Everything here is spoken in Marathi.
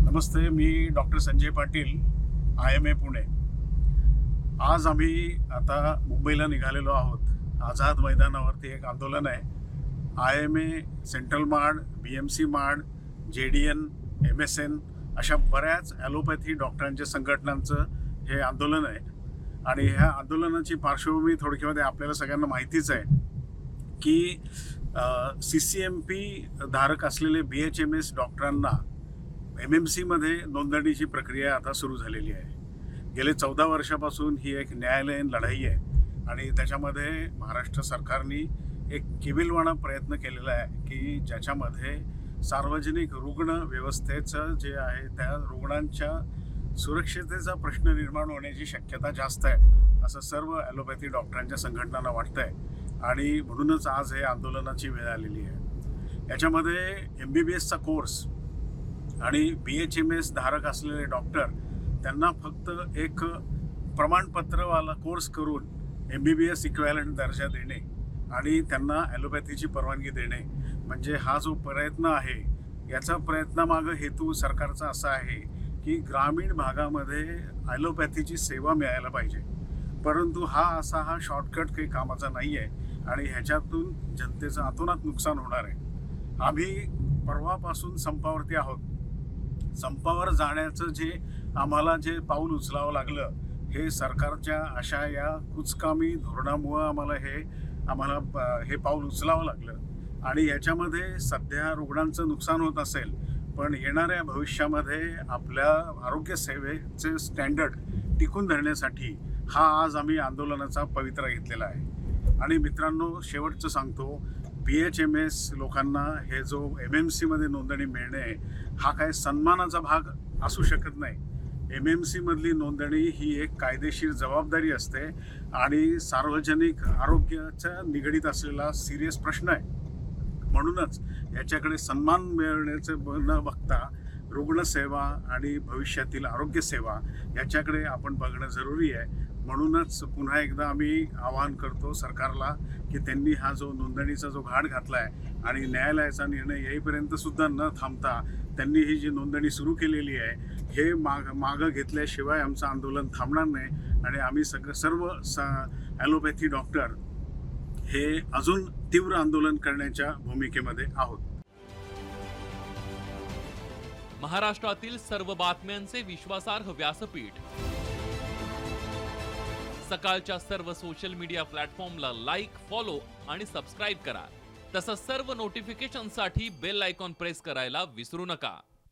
नमस्ते, मी डॉक्टर संजय पाटील, IMA पुणे. आज आम्ही आता मुंबईला निघालेलो आहोत. आझाद मैदानावरती एक आंदोलन आहे. IMA, central MARD, BMC MARD, JDN, MSN अशा बऱ्याच ॲलोपॅथी डॉक्टरांच्या संघटनांचं हे आंदोलन आहे. आणि ह्या आंदोलनाची पार्श्वभूमी थोडक्यामध्ये आपल्याला सगळ्यांना माहितीच आहे की CCMP धारक असलेले BHMS डॉक्टरांना MMCमध्ये नोंदणीची प्रक्रिया आता सुरू झालेली आहे. गेले 14 वर्षापासून ही एक न्यायालयीन लढाई आहे आणि त्याच्यामध्ये महाराष्ट्र सरकारने एक केविलवाणा प्रयत्न केलेला आहे की ज्याच्यामध्ये सार्वजनिक रुग्ण व्यवस्थेचं जे आहे त्या रुग्णांच्या सुरक्षिततेचा प्रश्न निर्माण होण्याची शक्यता जास्त आहे असं सर्व ॲलोपॅथी डॉक्टरांच्या संघटनांना वाटतं आहे. आणि म्हणूनच आज हे आंदोलनाची वेळ आलेली आहे. याच्यामध्ये MBBSचा कोर्स आणि BHMS धारक असलेले डॉक्टर त्यांना फक्त एक प्रमाणपत्रवाला कोर्स करून MBBS इक्वॅलंट दर्जा देणे आणि त्यांना ॲलोपॅथीची परवानगी देणे म्हणजे हा जो प्रयत्न आहे याचा प्रयत्नामागं हेतू सरकारचा असा आहे की ग्रामीण भागामध्ये ॲलोपॅथीची सेवा मिळायला पाहिजे. परंतु हा शॉर्टकट काही कामाचा नाही आहे आणि ह्याच्यातून जनतेचं अतोनात नुकसान होणार आहे. आम्ही परवापासून संपावरती आहोत. संपावर जाण्याचं जे आम्हाला जे पाऊल उचलावं लागलं हे सरकारच्या अशा या कुचकामी धोरणामुळं आम्हाला हे पाऊल उचलावं लागलं. आणि याच्यामध्ये सध्या रुग्णांचं नुकसान होत असेल पण येणाऱ्या भविष्यामध्ये आपल्या आरोग्य सेवेचे स्टँडर्ड टिकून धरण्यासाठी आज आम्ही आंदोलनाचा पवित्रा घेतलेला आहे. आणि मित्रांनो, शेवटचं सांगतो, BHMS लोकांना हे जो MMCमध्ये नोंदणी मिळणे हा काय सन्मानाचा भाग असू शकत नाही. MMC मधली नोंदणी ही एक कायदेशीर जबाबदारी असते आणि सार्वजनिक आरोग्याच्या निगडीत असलेला सिरियस प्रश्न आहे. म्हणूनच याच्याकडे सन्मान मिळण्याचं न बघता रुग्णसेवा आणि भविष्यातील आरोग्यसेवा याच्याकडे आपण बघणं जरुरी आहे. म्हणूनच पुन्हा एकदा आम्ही आवाहन करतो सरकारला की त्यांनी हा जो नोंदणीचा जो घाट घातला आहे आणि न्यायालयाचा निर्णय येईपर्यंत सुद्धा न थांबता त्यांनी ही जी नोंदणी सुरू केलेली आहे हे मागं घेतल्याशिवाय आमचं आंदोलन थांबणार नाही. आणि आम्ही सर्व ॲलोपॅथी डॉक्टर हे अजून तीव्र आंदोलन करण्याच्या भूमिकेमध्ये आहोत. महाराष्ट्रातील सर्व बातम्यांचे विश्वासार्ह व्यासपीठ. सकाळच्या सर्व सोशल मीडिया प्लॅटफॉर्मला लाईक, फॉलो आणि सबस्क्राईब करा. तसंच सर्व नोटिफिकेशनसाठी बेल आयकॉन प्रेस करायला विसरू नका.